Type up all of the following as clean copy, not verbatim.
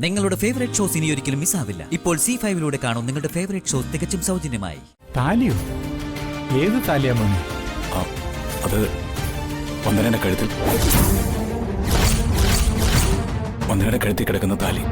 നിങ്ങളുടെ favourite shows ഇനി ഒരിക്കലും മിസ്സാവില്ല. ഇപ്പോൾ C5 കാണും നിങ്ങളുടെ ഫേവറേറ്റ് ഷോസ് തികച്ചും സൗജന്യമായി. താലിയോ? ഏത് താലിയാ മോനെ? അത് വന്ദനയുടെ കഴുത്തിൽ കിടക്കുന്ന താലി.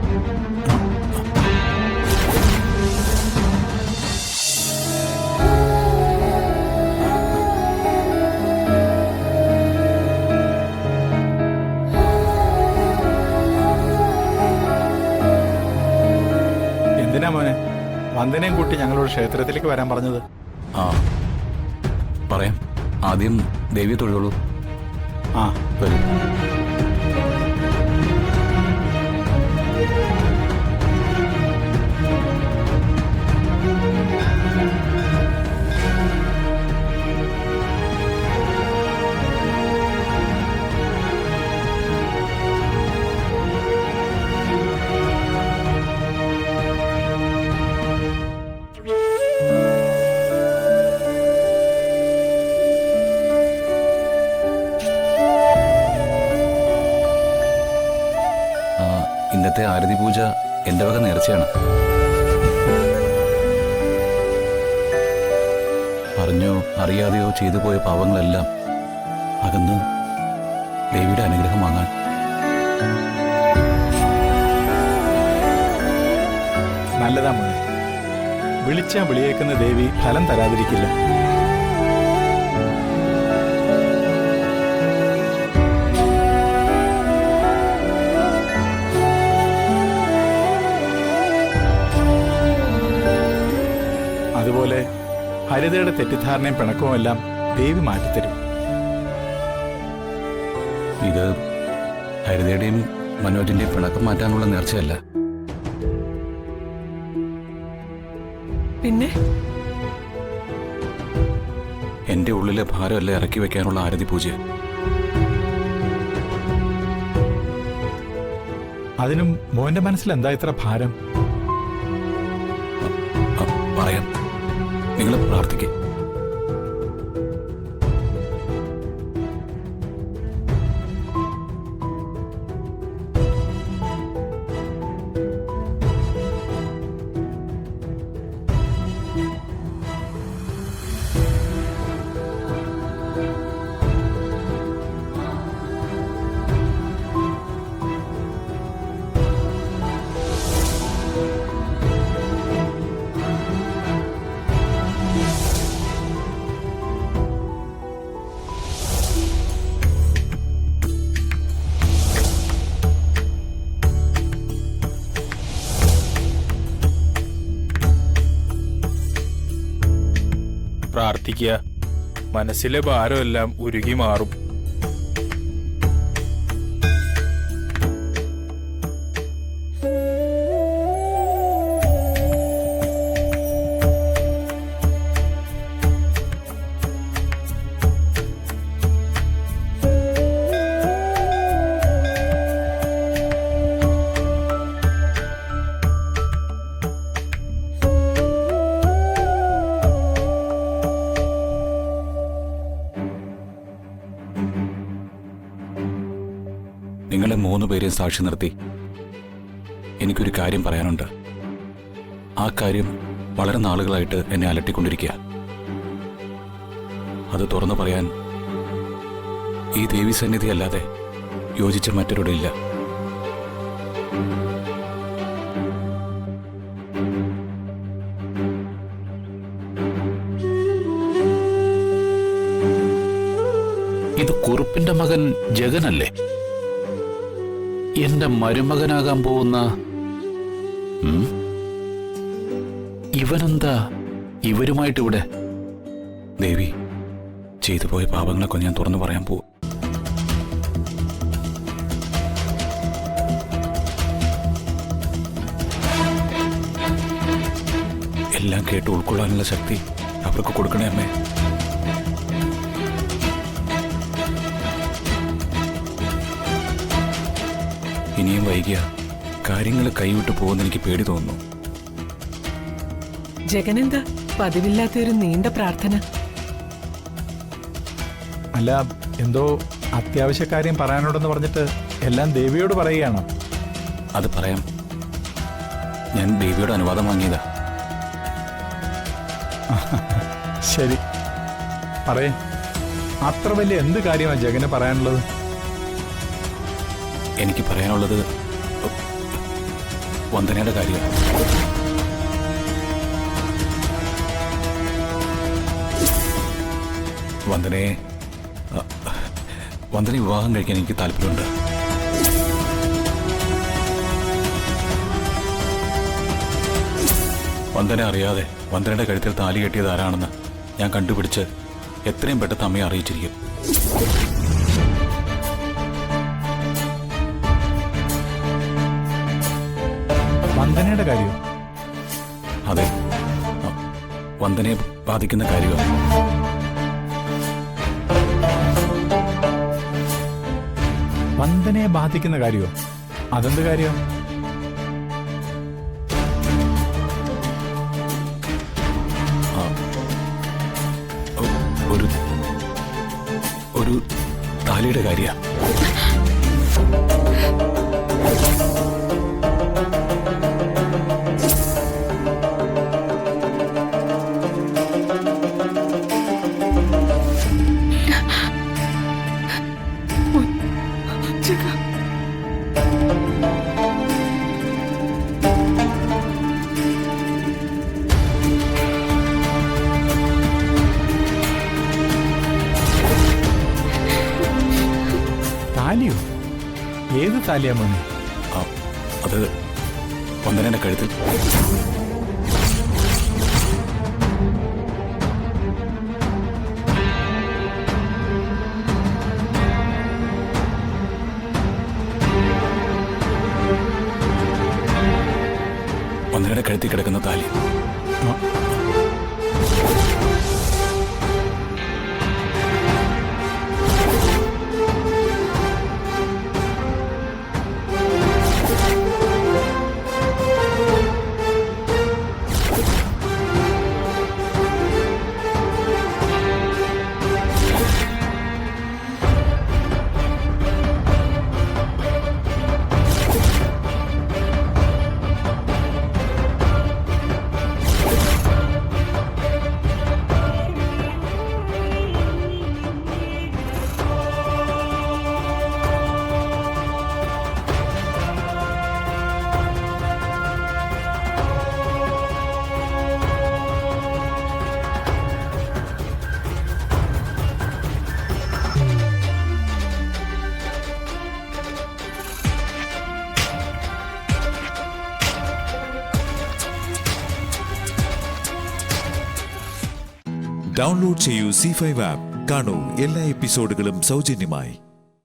എന്തിനാ മോനെ വന്ദനയും കൂട്ടി ഞങ്ങളോട് ക്ഷേത്രത്തിലേക്ക് വരാൻ പറഞ്ഞത്? പറയാം. ആദ്യം ദേവിയെ തൊഴുള്ളൂ. വരും. ഇന്നത്തെ ആരതി പൂജ എൻ്റെ വക നേർച്ചയാണ്. അറിഞ്ഞോ അറിയാതെയോ ചെയ്തു പോയ പാവങ്ങളെല്ലാം അകന്ന് ദേവിയുടെ അനുഗ്രഹം വാങ്ങാൻ. നല്ലതാ മോനെ. വിളിച്ചാ വിളിയേക്കുന്ന ദേവി ഫലം തരാതിരിക്കില്ല. അതുപോലെ ഹരിതയുടെ തെറ്റിദ്ധാരണയും പിണക്കവും എല്ലാം ദേവി മാറ്റിത്തരും. ഇത് ഹരിതയുടെയും മനോജിന്റെയും പിണക്കം മാറ്റാനുള്ള നേർച്ചയല്ല. പിന്നെ എന്റെ ഉള്ളിലെ ഭാരമല്ല ഇറക്കി വെക്കാനുള്ള ആരതി പൂജ. അതിനും മോന്റെ മനസ്സിൽ എന്താ ഇത്ര ഭാരം? പറയാം. നിങ്ങൾ പ്രാർത്ഥിക്കുക. പ്രാർത്ഥിക്കുക. മനസ്സിലെ ഭാരമെല്ലാം ഉരുകി മാറും. നിങ്ങളെ 3 പേരെയും സാക്ഷി നിർത്തി എനിക്കൊരു കാര്യം പറയാനുണ്ട്. ആ കാര്യം വളരെ നാളുകളായിട്ട് എന്നെ അലട്ടിക്കൊണ്ടിരിക്കുക. അത് തുറന്നു പറയാൻ ഈ ദേവി സന്നിധി അല്ലാതെ യോജിച്ച മറ്റൊരിടമില്ല. ഇത് കുറുപ്പിന്റെ മകൻ ജഗനല്ലേ? എന്റെ മരുമകനാകാൻ പോകുന്ന ഇവനെന്താ ഇവരുമായിട്ടിവിടെ? ദേവി, ചെയ്തു പോയ പാപങ്ങളൊക്കെ ഞാൻ തുറന്നു പറയാൻ പോവും. എല്ലാം കേട്ട് ഉൾക്കൊള്ളാനുള്ള ശക്തി അവർക്ക് കൊടുക്കണേ അമ്മേ. ഇനിയും വൈകിയ കാര്യങ്ങൾ കൈവിട്ടു പോകുന്ന എനിക്ക് പേടി തോന്നുന്നു. ജഗനെന്താ പതിവില്ലാത്തൊരു നീണ്ട പ്രാർത്ഥന? അല്ല, എന്തോ അത്യാവശ്യ കാര്യം പറയാനുണ്ടെന്ന് പറഞ്ഞിട്ട് എല്ലാം ദേവിയോട് പറയുകയാണോ? അത് പറയാം. ഞാൻ ദേവിയുടെ അനുവാദം വാങ്ങിയതാ. ശരി, പറയേ. അത്ര വലിയ എന്ത് കാര്യമാണ് ജഗന് പറയാനുള്ളത്? എനിക്ക് പറയാനുള്ളത് വന്ദനയുടെ കാര്യമാണ്. വന്ദനെ വിവാഹം കഴിക്കാൻ എനിക്ക് താല്പര്യമുണ്ട്. വന്ദനെ അറിയാതെ വന്ദനയുടെ കഴുത്തിൽ താലി കെട്ടിയത് ആരാണെന്ന് ഞാൻ കണ്ടുപിടിച്ച് എത്രയും പെട്ടെന്ന് അമ്മയെ അറിയിച്ചിരിക്കും. വന്ദനയുടെ കാര്യം? അതെ, വന്ദനയെ ബാധിക്കുന്ന കാര്യമാണ്. വന്ദനയെ ബാധിക്കുന്ന കാര്യമോ? അതെന്ത് കാര്യം? ഒരു താലിയുടെ കാര്യമാണ്. താലിയോ? ഏത് താലിയാ മോനെ? അത് വന്ദനയുടെ കഴുത്തിൽ. വന്ദനയുടെ കഴുത്തിൽ കിടക്കുന്ന താലി. ഡൗൺലോഡ് ചെയ്യൂ C5 ആപ്പ്. കാണൂ എല്ലാ എപ്പിസോഡുകളും സൗജന്യമായി.